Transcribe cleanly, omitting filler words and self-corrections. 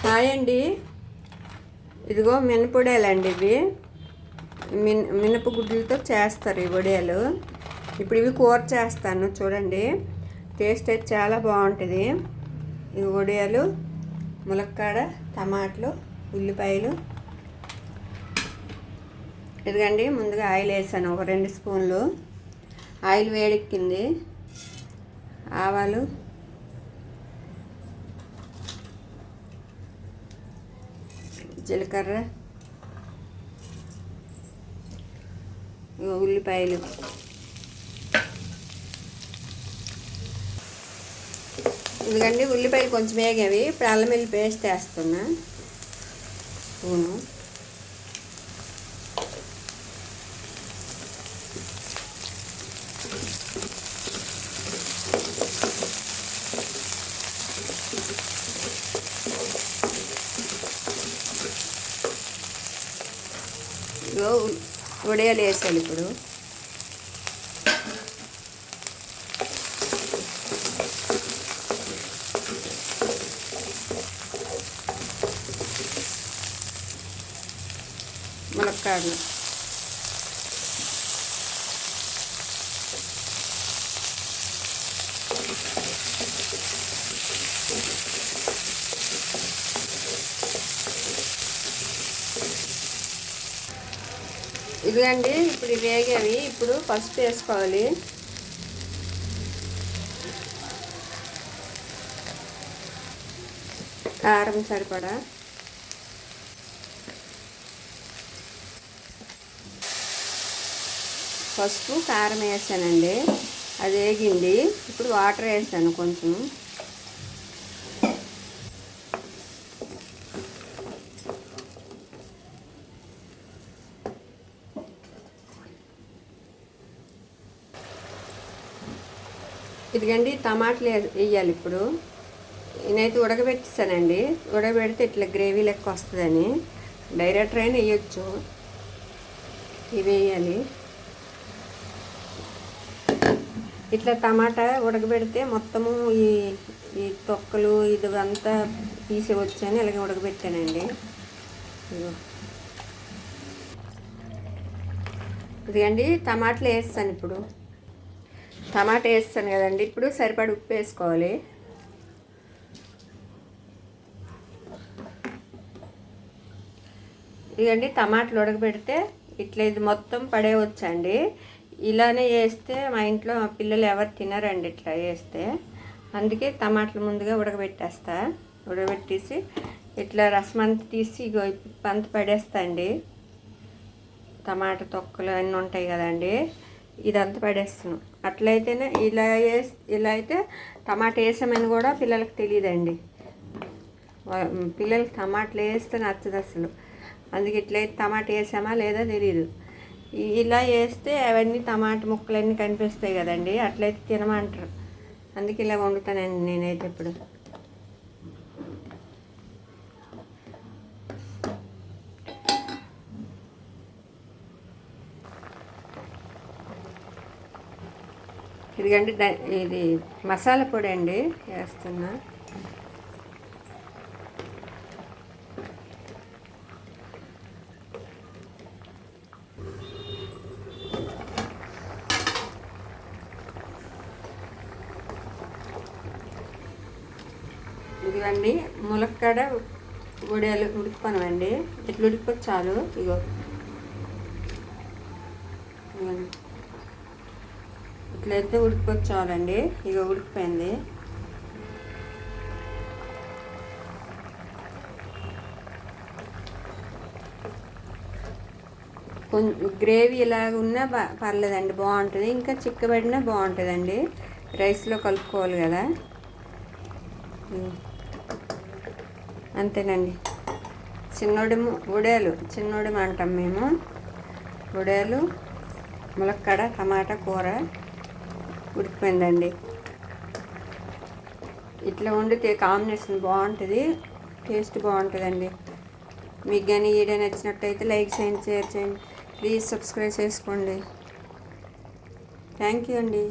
Hi అండి. ఇదిగో మినపొడియాలండి ఇవి. మినపగుడ్లతో చేస్తారు ఈ వడియాలు. ఇప్పుడు ఇవి కూర చేస్తాను చూడండి. టేస్ట్ అయితే చాలా బాగుంటుంది. ఇవి వడియాలు, ములక్కాడ, టమాటాలు, ఉల్లిపాయలు. ఇదిగండి ముందుగా ఆయిల్ వేసాను ఒక 2 స్పూన్లు. ఆయిల్ వేడెక్కింది. ఆవాలు, జీలకర్ర, ఉల్లిపాయలు, ఎందుకండి ఉల్లిపాయలు కొంచెం వేగేవి. ఇప్పుడు అల్లం వెల్లుల్లి పేస్ట్ వేస్తున్నా స్పూను. వడియాలు వేసాను ఇప్పుడు. ములక్కాడలు, ఇదిగండి ఇప్పుడు వేగేవి. ఇప్పుడు పసుపు వేసుకోవాలి. కారం సరిపడా, పసుపు కారం వేసానండి. అది వేగింది. ఇప్పుడు వాటర్ వేసాను కొంచెం. ఇదిగండి టమాటాలు వేయాలి ఇప్పుడు. నేనైతే ఉడకబెట్టిస్తానండి. ఉడకబెడితే ఇట్లా గ్రేవీ లెక్క వస్తుందని. డైరెక్ట్ అయినా వేయచ్చు. ఇవి వేయాలి. ఇట్లా టమాటా ఉడకబెడితే మొత్తము ఈ తొక్కలు ఇదంతా తీసేవచ్చని ఇలాగే ఉడకబెట్టానండి. ఇదిగండి టమాటాలు వేస్తాను ఇప్పుడు. టమాటా వేస్తాను కదండి. ఇప్పుడు సరిపడా ఉప్పు వేసుకోవాలి. ఇదండి టమాటాలు ఉడకబెడితే ఇట్లా ఇది మొత్తం పడేయవచ్చండి. ఇలానే వేస్తే మా ఇంట్లో మా పిల్లలు ఎవరు తినరండి ఇట్లా వేస్తే. అందుకే టమాటాలు ముందుగా ఉడకబెట్టేస్తా. ఉడకబెట్టేసి ఇట్లా రసం అంతా తీసి ఇగో అంత పడేస్తా అండి. టమాటా తొక్కలు అన్నీ ఉంటాయి కదండి, ఇదంతా పడేస్తాను. అట్లయితేనే ఇలా అయితే టమాటా వేసామని కూడా పిల్లలకు తెలియదండి. పిల్లలకి టమాటాలు వేస్తే నచ్చదు అసలు. అందుకే ఇట్లయితే టమాటా వేసామా లేదా తెలియదు. ఇలా వేస్తే అవన్నీ టమాటా ముక్కలన్నీ కనిపిస్తాయి కదండి, అట్లయితే తినమంటారు. అందుకే ఇలా వండుతానండి నేనైతే ఇప్పుడు. ఇదిగండి ఇది మసాలా పొడి అండి వేస్తున్నా. ఇదిగండి ములక్కాడ వడియాలు ఉడికిపోనండి. ఇట్లా ఉడికిపోతే చాలు. ఇగో ఇట్లయితే ఉడికిపోతే చాలండి. ఇక ఉడికిపోయింది. కొంచెం గ్రేవీ ఇలాగ ఉన్నా పర్లేదండి, బాగుంటుంది. ఇంకా చిక్కబడినా బాగుంటుందండి. రైస్లో కలుపుకోవాలి కదా. అంతేనండి. వడియాలు చిన్నోడేమో అంటాం మేము. వడియాలు, ములక్కాడ, టమాటా కూర ఉడికిపోయిందండి. ఇట్లా వండితే కాంబినేషన్ బాగుంటుంది, టేస్ట్ బాగుంటుందండి. మీకు కానీ ఈ వీడియో నచ్చినట్టయితే లైక్ చేయండి, షేర్ చేయండి, ప్లీజ్ సబ్స్క్రైబ్ చేసుకోండి. థ్యాంక్ యూ అండి.